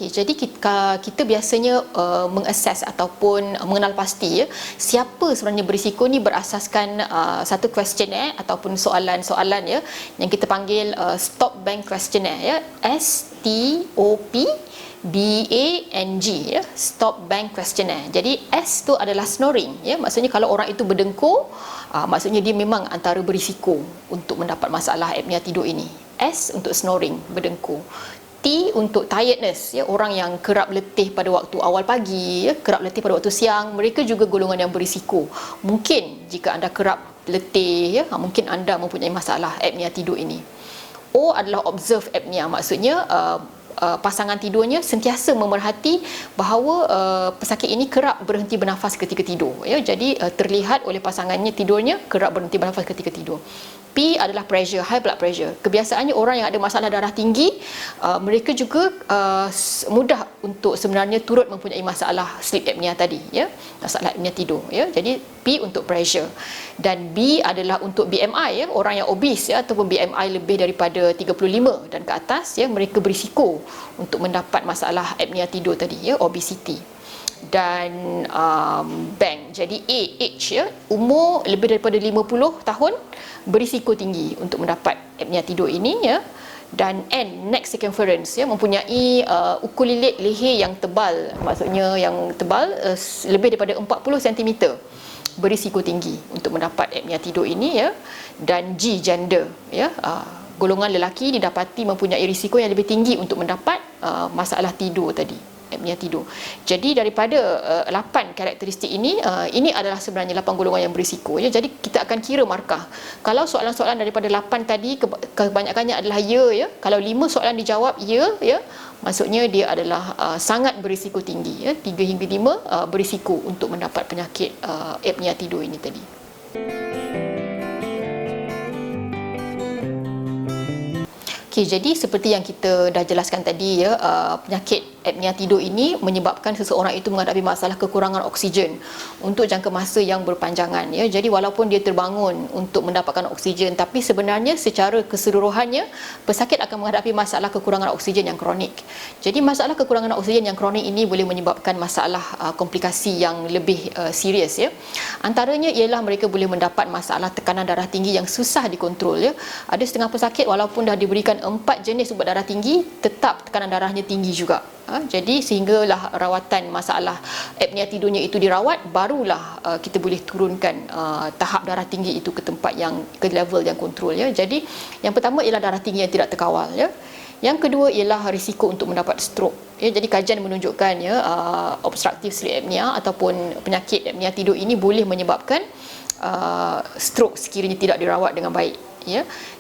Okay, jadi kita biasanya mengakses ataupun mengenal pasti siapa sebenarnya berisiko ni berasaskan satu questionnaire ataupun soalan-soalan yang kita panggil Stop Bang Questionnaire STOP BANG Stop Bang Questionnaire. Jadi S tu adalah snoring maksudnya kalau orang itu berdengkur maksudnya dia memang antara berisiko untuk mendapat masalah apnea tidur ini. S untuk snoring, berdengkur. T untuk tiredness, orang yang kerap letih pada waktu awal pagi, kerap letih pada waktu siang, mereka juga golongan yang berisiko. Mungkin jika anda kerap letih, mungkin anda mempunyai masalah apnea tidur ini. O adalah observe apnea, maksudnya pasangan tidurnya sentiasa memerhati bahawa pesakit ini kerap berhenti bernafas ketika tidur. Jadi terlihat oleh pasangannya tidurnya kerap berhenti bernafas ketika tidur. P adalah pressure, high blood pressure. Kebiasaannya orang yang ada masalah darah tinggi, mereka juga mudah untuk sebenarnya turut mempunyai masalah sleep apnea tadi, masalah apnea tidur. Jadi P untuk pressure. Dan B adalah untuk BMI, orang yang obese ataupun BMI lebih daripada 35 dan ke atas, mereka berisiko untuk mendapat masalah apnea tidur tadi, obesity. Dan bang, jadi age, umur lebih daripada 50 tahun berisiko tinggi untuk mendapat apnea tidur ini, dan N, neck circumference, mempunyai ukulilit leher yang tebal, maksudnya yang tebal lebih daripada 40 cm, berisiko tinggi untuk mendapat apnea tidur ini, dan G, gender, golongan lelaki didapati mempunyai risiko yang lebih tinggi untuk mendapat masalah tidur tadi, apnea tidur. Jadi daripada 8 karakteristik ini adalah sebenarnya 8 golongan yang berisiko. Jadi kita akan kira markah. Kalau soalan-soalan daripada 8 tadi kebanyakannya adalah ya, kalau 5 soalan dijawab ya, maksudnya dia adalah sangat berisiko tinggi, 3 hingga 5 berisiko untuk mendapat penyakit apnea tidur ini tadi. Okay, jadi seperti yang kita dah jelaskan tadi, penyakit apnea tidur ini menyebabkan seseorang itu menghadapi masalah kekurangan oksigen untuk jangka masa yang berpanjangan. Jadi walaupun dia terbangun untuk mendapatkan oksigen, tapi sebenarnya secara keseluruhannya pesakit akan menghadapi masalah kekurangan oksigen yang kronik. Jadi masalah kekurangan oksigen yang kronik ini boleh menyebabkan masalah komplikasi yang lebih serius. Antaranya ialah mereka boleh mendapat masalah tekanan darah tinggi yang susah dikontrol. Ada setengah pesakit walaupun dah diberikan 4 jenis ubat darah tinggi, tetap tekanan darahnya tinggi juga. Jadi sehinggalah rawatan masalah apnea tidurnya itu dirawat, barulah kita boleh turunkan tahap darah tinggi itu ke tempat yang ke level yang kontrol. Jadi yang pertama ialah darah tinggi yang tidak terkawal. Yang kedua ialah risiko untuk mendapat stroke. Jadi kajian menunjukkan obstructive sleep apnea ataupun penyakit apnea tidur ini boleh menyebabkan stroke sekiranya tidak dirawat dengan baik.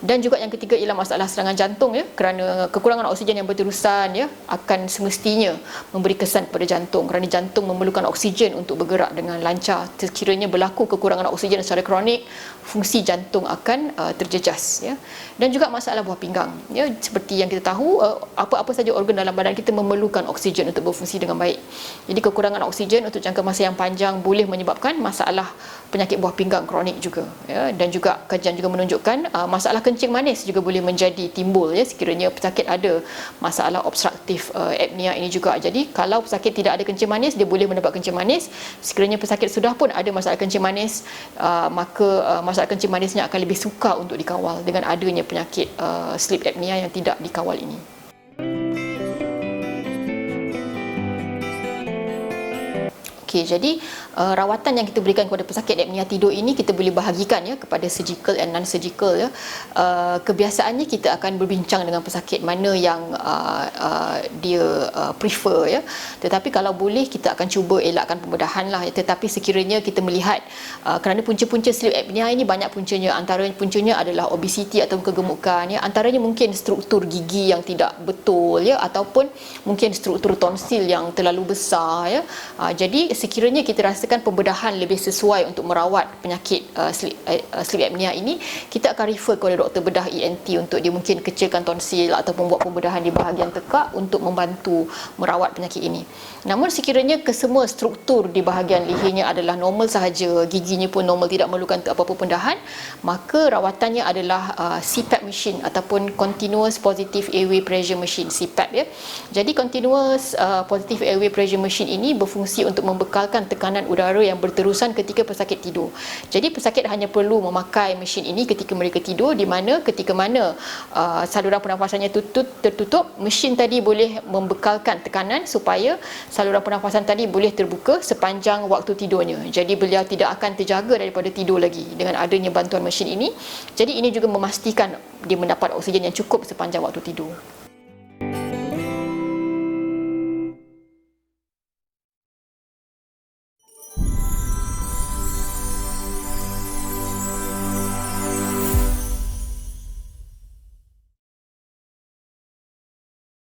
Dan juga yang ketiga ialah masalah serangan jantung, kerana kekurangan oksigen yang berterusan akan semestinya memberi kesan kepada jantung, kerana jantung memerlukan oksigen untuk bergerak dengan lancar. Sekiranya berlaku kekurangan oksigen secara kronik, fungsi jantung akan terjejas. Dan juga masalah buah pinggang, seperti yang kita tahu, apa-apa saja organ dalam badan kita memerlukan oksigen untuk berfungsi dengan baik. Jadi kekurangan oksigen untuk jangka masa yang panjang boleh menyebabkan masalah penyakit buah pinggang kronik juga. Dan juga kajian juga menunjukkan masalah kencing manis juga boleh menjadi timbul sekiranya pesakit ada masalah obstruktif apnea ini juga. Jadi kalau pesakit tidak ada kencing manis, dia boleh mendapat kencing manis. Sekiranya pesakit sudah pun ada masalah kencing manis, maka masalah kencing manisnya akan lebih sukar untuk dikawal dengan adanya penyakit sleep apnea yang tidak dikawal ini. Okey, jadi rawatan yang kita berikan kepada pesakit apnea tidur ini kita boleh bahagikan kepada surgical and non-surgical. Kebiasaannya kita akan berbincang dengan pesakit mana yang dia prefer. Tetapi kalau boleh kita akan cuba elakkan pembedahan lah. Tetapi sekiranya kita melihat kerana punca-punca sleep apnea ini banyak puncanya, antara puncanya adalah obesiti atau kegemukan. Antaranya mungkin struktur gigi yang tidak betul ataupun mungkin struktur tonsil yang terlalu besar. Jadi sekiranya kita rasakan pembedahan lebih sesuai untuk merawat penyakit sleep apnea ini, kita akan refer kepada doktor bedah ENT untuk dia mungkin kecilkan tonsil ataupun buat pembedahan di bahagian tekak untuk membantu merawat penyakit ini. Namun sekiranya kesemua struktur di bahagian lehernya adalah normal sahaja, giginya pun normal, tidak memerlukan apa-apa pembedahan, maka rawatannya adalah CPAP machine ataupun Continuous Positive Airway Pressure Machine, CPAP ya. Jadi Continuous Positive Airway Pressure Machine ini berfungsi untuk membekalkan tekanan udara yang berterusan ketika pesakit tidur. Jadi pesakit hanya perlu memakai mesin ini ketika mereka tidur, di mana ketika mana saluran pernafasannya tertutup, mesin tadi boleh membekalkan tekanan supaya saluran pernafasan tadi boleh terbuka sepanjang waktu tidurnya. Jadi beliau tidak akan terjaga daripada tidur lagi dengan adanya bantuan mesin ini. Jadi ini juga memastikan dia mendapat oksigen yang cukup sepanjang waktu tidur.